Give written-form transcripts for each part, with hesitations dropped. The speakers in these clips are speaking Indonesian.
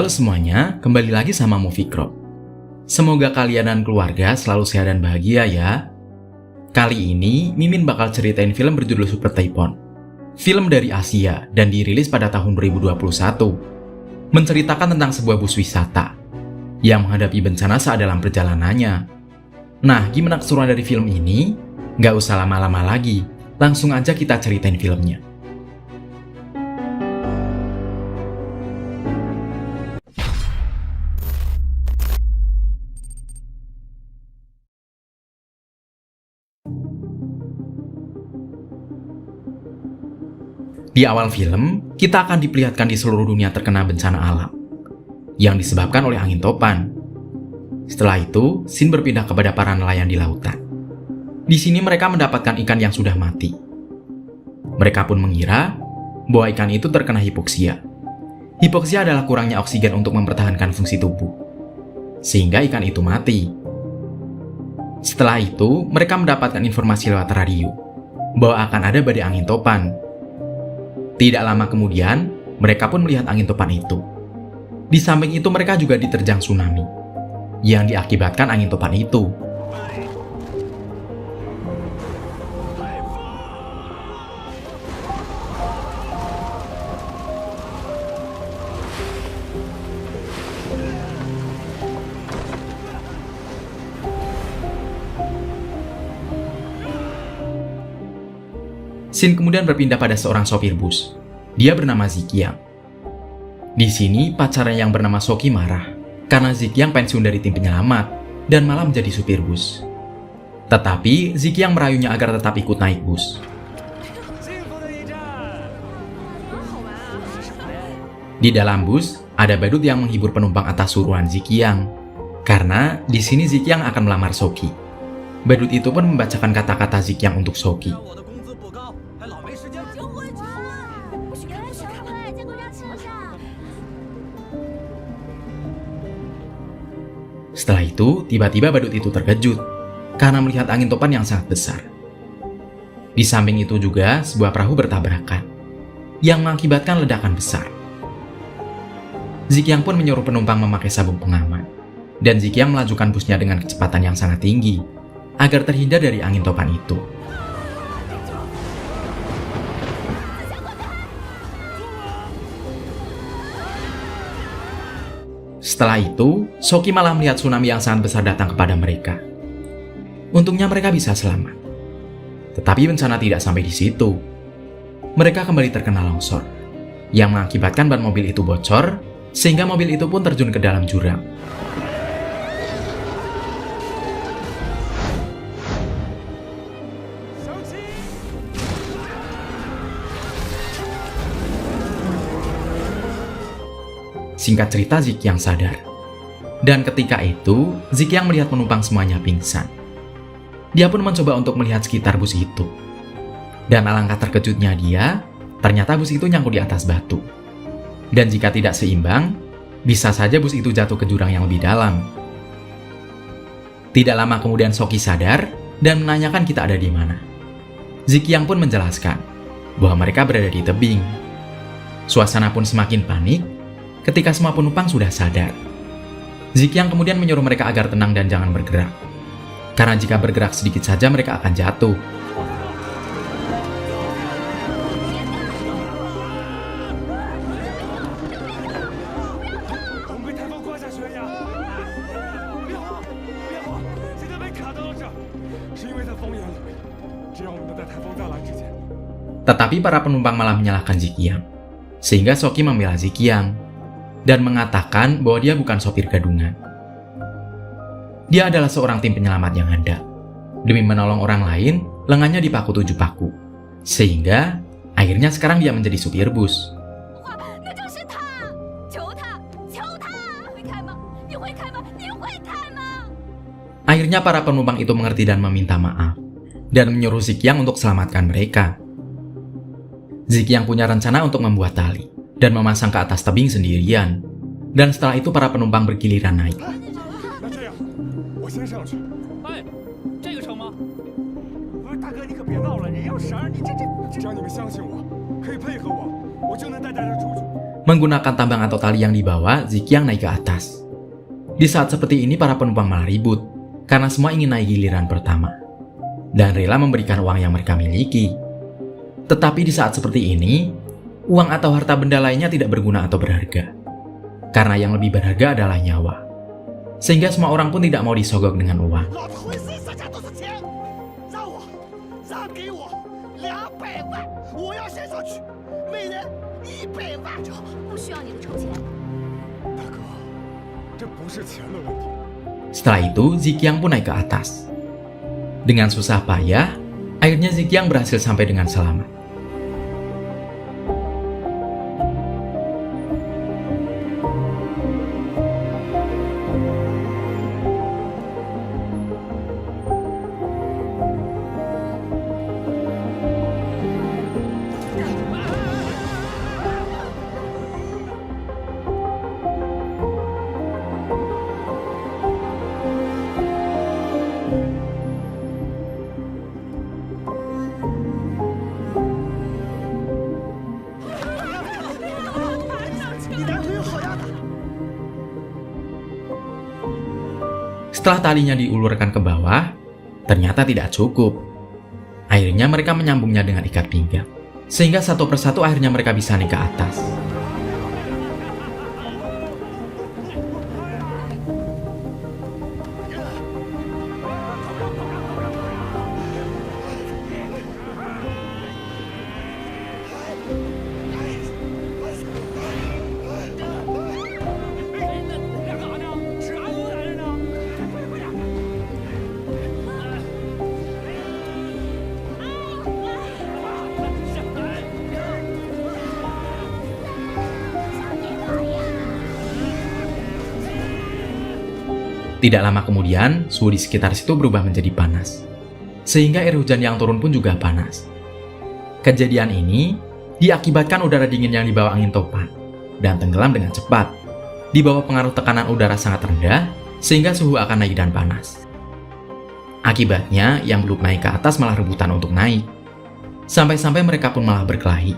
Halo semuanya, kembali lagi sama Movie Crop. Semoga kalian dan keluarga selalu sehat dan bahagia ya. Kali ini, Mimin bakal ceritain film berjudul Super Typhoon. Film dari Asia dan dirilis pada tahun 2021. Menceritakan tentang sebuah bus wisata yang menghadapi bencana saat dalam perjalanannya. Nah, gimana keseruan dari film ini? Nggak usah lama-lama lagi, langsung aja kita ceritain filmnya. Di awal film, kita akan diperlihatkan di seluruh dunia terkena bencana alam yang disebabkan oleh angin topan. Setelah itu, scene berpindah kepada para nelayan di lautan. Di sini mereka mendapatkan ikan yang sudah mati. Mereka pun mengira bahwa ikan itu terkena hipoksia. Hipoksia adalah kurangnya oksigen untuk mempertahankan fungsi tubuh, sehingga ikan itu mati. Setelah itu, mereka mendapatkan informasi lewat radio bahwa akan ada badai angin topan. Tidak lama kemudian, mereka pun melihat angin topan itu. Di samping itu mereka juga diterjang tsunami yang diakibatkan angin topan itu. Scene kemudian berpindah pada seorang sopir bus. Dia bernama Ziqiang. Di sini pacarnya yang bernama Soki marah karena Ziqiang pensiun dari tim penyelamat dan malah menjadi supir bus. Tetapi Ziqiang merayunya agar tetap ikut naik bus. Di dalam bus ada badut yang menghibur penumpang atas suruhan Ziqiang. Karena di sini Ziqiang akan melamar Soki. Badut itu pun membacakan kata-kata Ziqiang untuk Soki. Setelah itu, tiba-tiba badut itu terkejut karena melihat angin topan yang sangat besar. Di samping itu juga sebuah perahu bertabrakan yang mengakibatkan ledakan besar. Ziqiang pun menyuruh penumpang memakai sabuk pengaman, dan Ziqiang melajukan busnya dengan kecepatan yang sangat tinggi agar terhindar dari angin topan itu. Setelah itu, Soki malah melihat tsunami yang sangat besar datang kepada mereka. Untungnya mereka bisa selamat. Tetapi bencana tidak sampai di situ. Mereka kembali terkena longsor, yang mengakibatkan ban mobil itu bocor, sehingga mobil itu pun terjun ke dalam jurang. Singkat cerita, Ziqiang sadar. Dan ketika itu, Ziqiang melihat penumpang semuanya pingsan. Dia pun mencoba untuk melihat sekitar bus itu. Dan alangkah terkejutnya dia, ternyata bus itu nyangkut di atas batu. Dan jika tidak seimbang, bisa saja bus itu jatuh ke jurang yang lebih dalam. Tidak lama kemudian Soki sadar dan menanyakan kita ada di mana. Ziqiang pun menjelaskan bahwa mereka berada di tebing. Suasana pun semakin panik ketika semua penumpang sudah sadar. Ziqiang kemudian menyuruh mereka agar tenang dan jangan bergerak. Karena jika bergerak sedikit saja mereka akan jatuh. Tetapi para penumpang malah menyalahkan Ziqiang. Sehingga Soki membela Ziqiang dan mengatakan bahwa dia bukan sopir gadungan. Dia adalah seorang tim penyelamat yang handal. Demi menolong orang lain, lengannya dipaku 7 paku. Sehingga, akhirnya sekarang dia menjadi supir bus. Akhirnya para penumpang itu mengerti dan meminta maaf, dan menyuruh Ziqiang untuk selamatkan mereka. Ziqiang punya rencana untuk membuat tali dan memasang ke atas tebing sendirian. Dan setelah itu para penumpang bergiliran naik. Menggunakan tambang atau tali yang dibawa, Ziqiang naik ke atas. Di saat seperti ini para penumpang malah ribut, karena semua ingin naik giliran pertama. Dan rela memberikan uang yang mereka miliki. Tetapi di saat seperti ini, uang atau harta benda lainnya tidak berguna atau berharga. Karena yang lebih berharga adalah nyawa. Sehingga semua orang pun tidak mau disogok dengan uang. Setelah itu, Ziqiang pun naik ke atas. Dengan susah payah, akhirnya Ziqiang berhasil sampai dengan selamat. Setelah talinya diulurkan ke bawah, ternyata tidak cukup. Akhirnya mereka menyambungnya dengan ikat pinggang, sehingga satu persatu akhirnya mereka bisa naik ke atas. Tidak lama kemudian, suhu di sekitar situ berubah menjadi panas. Sehingga air hujan yang turun pun juga panas. Kejadian ini diakibatkan udara dingin yang dibawa angin topan dan tenggelam dengan cepat. Di bawah pengaruh tekanan udara sangat rendah, sehingga suhu akan naik dan panas. Akibatnya, yang belum naik ke atas malah rebutan untuk naik. Sampai-sampai mereka pun malah berkelahi.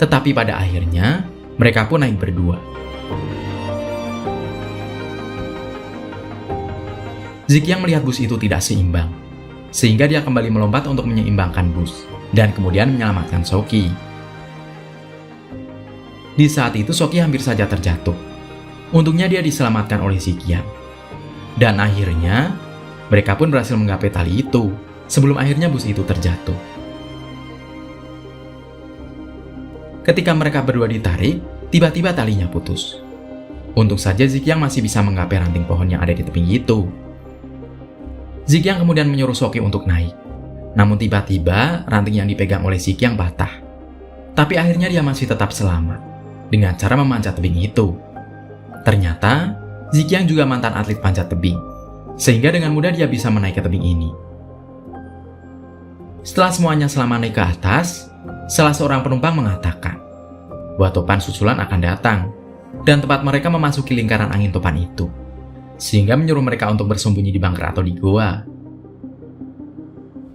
Tetapi pada akhirnya, mereka pun naik berdua. Ziqiang melihat bus itu tidak seimbang, sehingga dia kembali melompat untuk menyeimbangkan bus, dan kemudian menyelamatkan Shoki. Di saat itu Shoki hampir saja terjatuh. Untungnya dia diselamatkan oleh Ziqiang. Dan akhirnya, mereka pun berhasil menggapai tali itu, sebelum akhirnya bus itu terjatuh. Ketika mereka berdua ditarik, tiba-tiba talinya putus. Untung saja Ziqiang masih bisa menggapai ranting pohon yang ada di tebing itu. Ziqiang kemudian menyuruh Shoki untuk naik. Namun tiba-tiba ranting yang dipegang oleh Ziqiang patah. Tapi akhirnya dia masih tetap selamat dengan cara memanjat tebing itu. Ternyata Ziqiang juga mantan atlet panjat tebing, sehingga dengan mudah dia bisa menaiki tebing ini. Setelah semuanya selamat naik ke atas, salah seorang penumpang mengatakan bahwa topan susulan akan datang dan tempat mereka memasuki lingkaran angin topan itu, sehingga menyuruh mereka untuk bersembunyi di bunker atau di goa.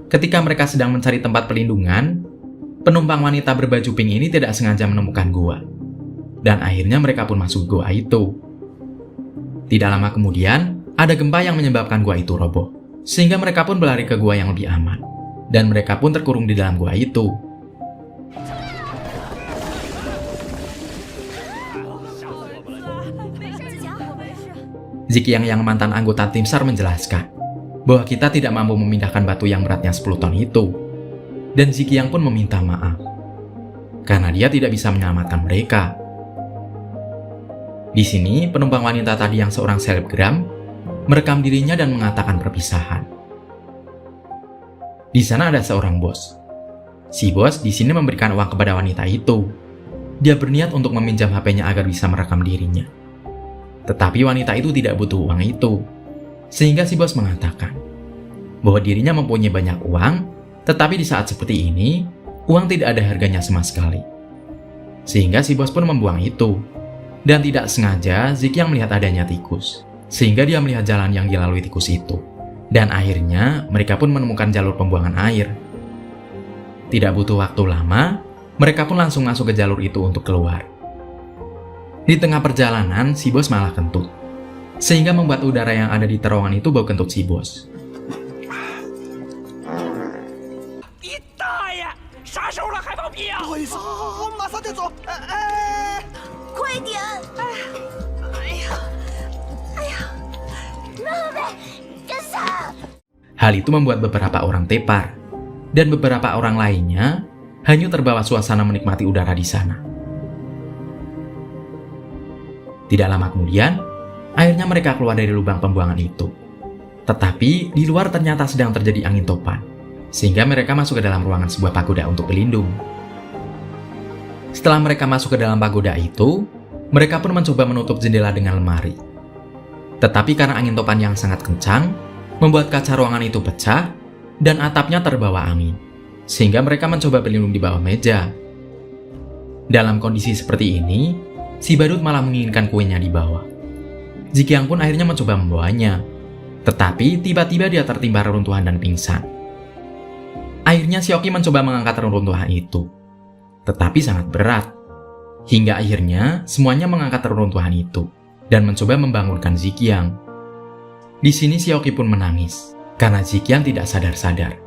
Ketika mereka sedang mencari tempat pelindungan, penumpang wanita berbaju pink ini tidak sengaja menemukan goa. Dan akhirnya mereka pun masuk goa itu. Tidak lama kemudian, ada gempa yang menyebabkan goa itu roboh, sehingga mereka pun berlari ke goa yang lebih aman. Dan mereka pun terkurung di dalam goa itu. Ziqiang yang mantan anggota tim SAR menjelaskan bahwa kita tidak mampu memindahkan batu yang beratnya 10 ton itu. Dan Ziqiang pun meminta maaf karena dia tidak bisa menyelamatkan mereka. Di sini, penumpang wanita tadi yang seorang selebgram merekam dirinya dan mengatakan perpisahan. Di sana ada seorang bos. Si bos di sini memberikan uang kepada wanita itu. Dia berniat untuk meminjam HP-nya agar bisa merekam dirinya. Tetapi wanita itu tidak butuh uang itu. Sehingga si bos mengatakan bahwa dirinya mempunyai banyak uang, tetapi di saat seperti ini, uang tidak ada harganya sama sekali. Sehingga si bos pun membuang itu. Dan tidak sengaja, Ziqiang melihat adanya tikus. Sehingga dia melihat jalan yang dilalui tikus itu. Dan akhirnya, mereka pun menemukan jalur pembuangan air. Tidak butuh waktu lama, mereka pun langsung masuk ke jalur itu untuk keluar. Di tengah perjalanan, si bos malah kentut. Sehingga membuat udara yang ada di terowongan itu bau kentut si bos. 你大爷！啥时候了还放屁啊？ 不好意思，马上就走。哎，快点！哎呀，妹妹，干啥？ Hal itu membuat beberapa orang tepar, dan beberapa orang lainnya hanyut terbawa suasana menikmati udara di sana. Tidak lama kemudian, akhirnya mereka keluar dari lubang pembuangan itu. Tetapi di luar ternyata sedang terjadi angin topan, sehingga mereka masuk ke dalam ruangan sebuah pagoda untuk berlindung. Setelah mereka masuk ke dalam pagoda itu, mereka pun mencoba menutup jendela dengan lemari. Tetapi karena angin topan yang sangat kencang, membuat kaca ruangan itu pecah dan atapnya terbawa angin, sehingga mereka mencoba berlindung di bawah meja. Dalam kondisi seperti ini, si badut malah menginginkan kuenya di bawah. Zikyang pun akhirnya mencoba membawanya, tetapi tiba-tiba dia tertimpa reruntuhan dan pingsan. Akhirnya Sioki mencoba mengangkat reruntuhan itu, tetapi sangat berat. Hingga akhirnya semuanya mengangkat reruntuhan itu dan mencoba membangunkan Zikyang. Di sini Sioki pun menangis karena Zikyang tidak sadar-sadar.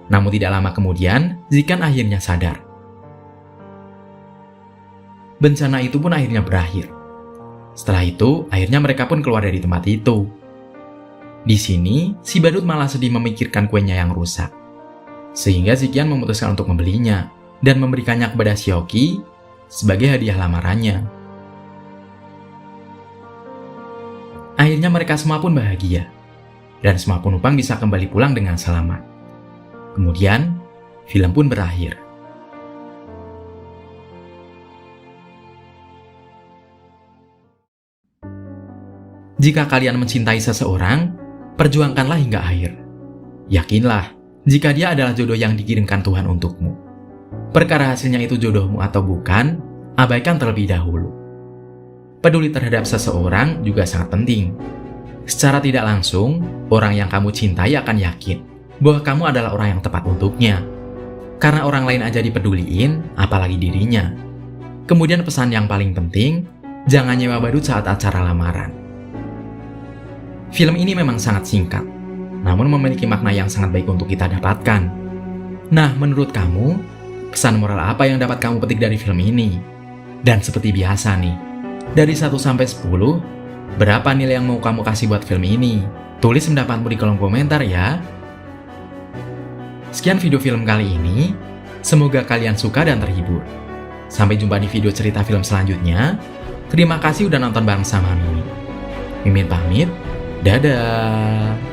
Namun tidak lama kemudian, Zikyang akhirnya sadar. Bencana itu pun akhirnya berakhir. Setelah itu, akhirnya mereka pun keluar dari tempat itu. Di sini, si badut malah sedih memikirkan kuenya yang rusak. Sehingga Zikyang memutuskan untuk membelinya dan memberikannya kepada Sioki sebagai hadiah lamarannya. Akhirnya mereka semua pun bahagia, dan semua penumpang bisa kembali pulang dengan selamat. Kemudian, film pun berakhir. Jika kalian mencintai seseorang, perjuangkanlah hingga akhir. Yakinlah, jika dia adalah jodoh yang dikirimkan Tuhan untukmu. Perkara hasilnya itu jodohmu atau bukan, abaikan terlebih dahulu. Peduli terhadap seseorang juga sangat penting. Secara tidak langsung, orang yang kamu cintai akan yakin bahwa kamu adalah orang yang tepat untuknya. Karena orang lain aja dipeduliin, apalagi dirinya. Kemudian pesan yang paling penting, jangan nyewa badut saat acara lamaran. Film ini memang sangat singkat, namun memiliki makna yang sangat baik untuk kita dapatkan. Nah, menurut kamu, pesan moral apa yang dapat kamu petik dari film ini? Dan seperti biasa nih, dari 1 sampai 10, berapa nilai yang mau kamu kasih buat film ini? Tulis pendapatmu di kolom komentar ya. Sekian video film kali ini, semoga kalian suka dan terhibur. Sampai jumpa di video cerita film selanjutnya. Terima kasih udah nonton bareng sama Mimin. Mimin pamit, dadah!